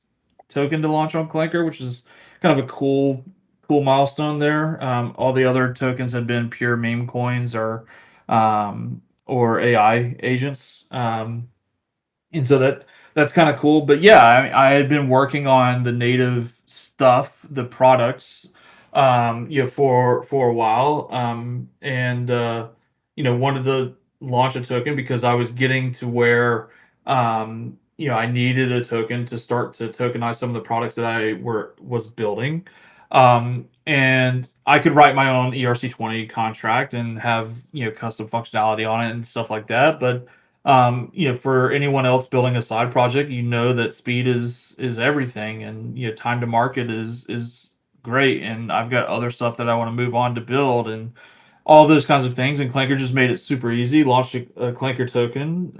A: token to launch on Clanker, which is kind of a cool milestone there. All the other tokens had been pure meme coins or AI agents. And so that's kind of cool. But yeah, I had been working on the native stuff, the products, for a while, and wanted to launch a token because I was getting to where I needed a token to start to tokenize some of the products that I was building. And I could write my own ERC20 contract and have custom functionality on it and stuff like that. But for anyone else building a side project, that speed is everything, and time to market is great. And I've got other stuff that I want to move on to build, and all those kinds of things. And Clanker just made it super easy. Launched a Clanker token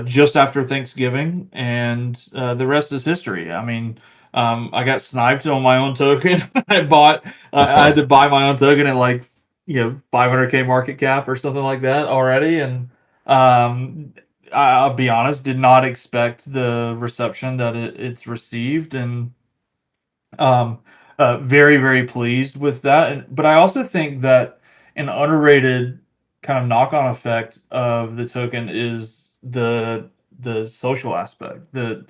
A: just after Thanksgiving, and the rest is history. I mean, I got sniped on my own token. I had to buy my own token at like 500K market cap or something like that already, and I'll be honest, did not expect the reception that it's received, and um, very, very pleased with that. But I also think that an underrated kind of knock-on effect of the token is the social aspect, the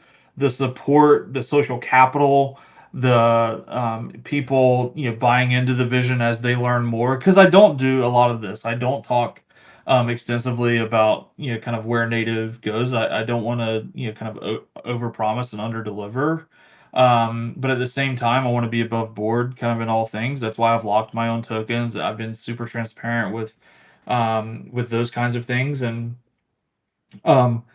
A: support, the social capital, the people buying into the vision as they learn more. Because I don't do a lot of this. I don't talk extensively about kind of where native goes. I don't want to kind of over promise and under deliver, but at the same time, I want to be above board kind of in all things. That's why I've locked my own tokens. I've been super transparent with those kinds of things. And um,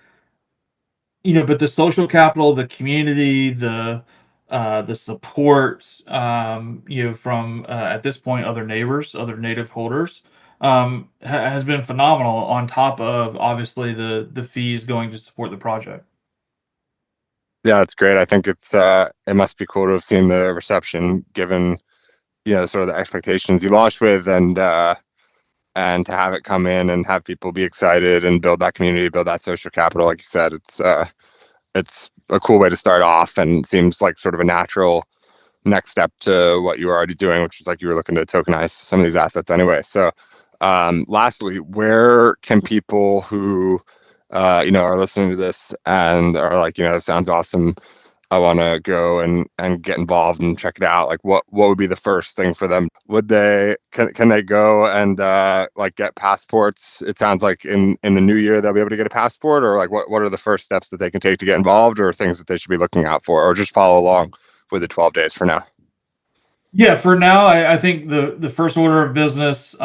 A: but the social capital, the community, the support, from at this point other neighbors, other native holders, has been phenomenal. On top of obviously the fees going to support the project.
B: Yeah, it's great. I think it must be cool to have seen the reception given, sort of the expectations you launched with and to have it come in and have people be excited and build that community, build that social capital, like you said, it's a cool way to start off and seems like sort of a natural next step to what you were already doing, which is like you were looking to tokenize some of these assets anyway. So, lastly, where can people who, are listening to this and are like, this sounds awesome. I want to go and get involved and check it out. Like, what would be the first thing for them? Would they can they go and like get passports? It sounds like in the new year they'll be able to get a passport, or like what are the first steps that they can take to get involved, or things that they should be looking out for, or just follow along with the 12 days for now.
A: Yeah, for now, I think the first order of business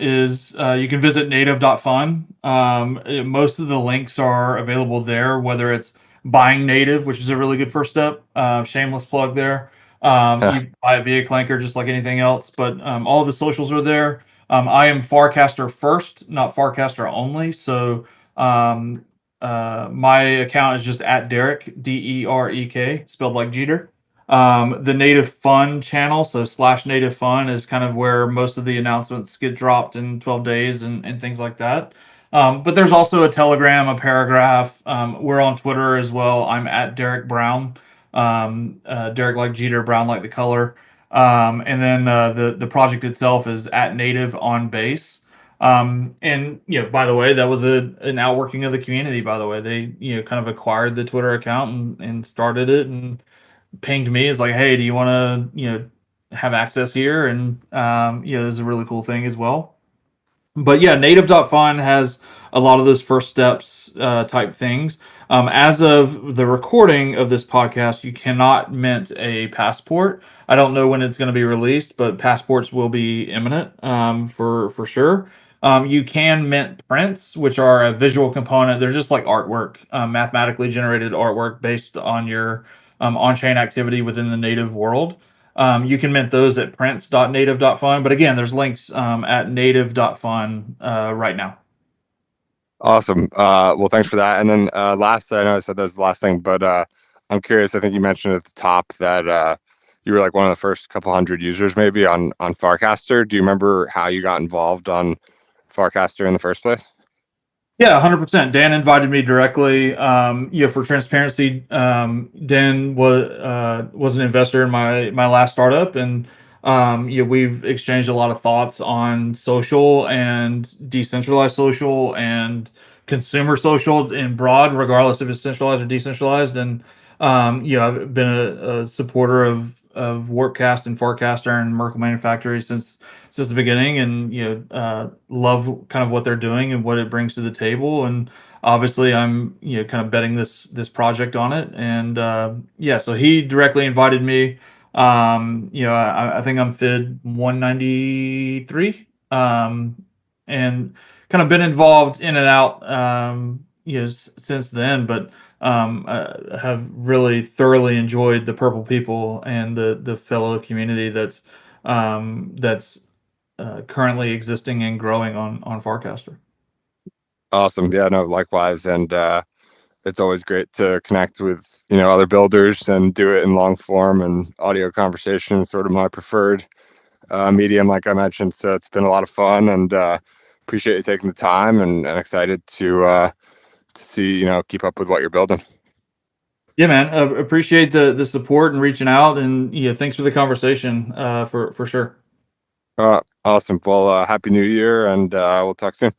A: is you can visit native.fun. Most of the links are available there, whether it's buying native, which is a really good first step. Shameless plug there. You buy it via Clanker just like anything else, but all the socials are there. I am Farcaster first, not Farcaster only. So my account is just at Derek, Derek, spelled like Jeter. The Native Fun channel, so slash Native Fun is kind of where most of the announcements get dropped in 12 days and things like that. But there's also a Telegram, a Paragraph. We're on Twitter as well. I'm at Derek Brown. Derek like Jeter, Brown like the color. And then the project itself is at Native on Base. And by the way, that was an outworking of the community. By the way, they kind of acquired the Twitter account and started it and pinged me is like, hey, do you want to, have access here? And, this is a really cool thing as well. But yeah, native.fun has a lot of those first steps type things. As of the recording of this podcast, you cannot mint a passport. I don't know when it's going to be released, but passports will be imminent for sure. You can mint prints, which are a visual component. They're just like artwork, mathematically generated artwork based on your on-chain activity within the native world. You can mint those at prints.native.fun. But again, there's links at native.fun right now.
B: Awesome. Well, thanks for that. And then last, I know I said that's the last thing, but I'm curious. I think you mentioned at the top that you were like one of the first couple hundred users maybe on Farcaster. Do you remember how you got involved on Farcaster in the first place?
A: Yeah, 100%. Dan invited me directly. For transparency, Dan was an investor in my last startup, and we've exchanged a lot of thoughts on social and decentralized social and consumer social in broad, regardless if it's centralized or decentralized. And I've been a supporter of Warpcast and Farcaster and Merkle Manufactory since the beginning, and love kind of what they're doing and what it brings to the table. And obviously I'm kind of betting this project on it. And so he directly invited me. I think I'm fid 193, and kind of been involved in and out since then, but I have really thoroughly enjoyed the Purple People and the fellow community that's currently existing and growing on Farcaster.
B: Awesome. Yeah, no, likewise. And it's always great to connect with, other builders and do it in long form, and audio conversation is sort of my preferred medium, like I mentioned. So it's been a lot of fun, and appreciate you taking the time, and excited to see, keep up with what you're building.
A: Yeah, man. Appreciate the support and reaching out, and thanks for the conversation. For sure.
B: Awesome. Well, happy New Year, and we'll talk soon.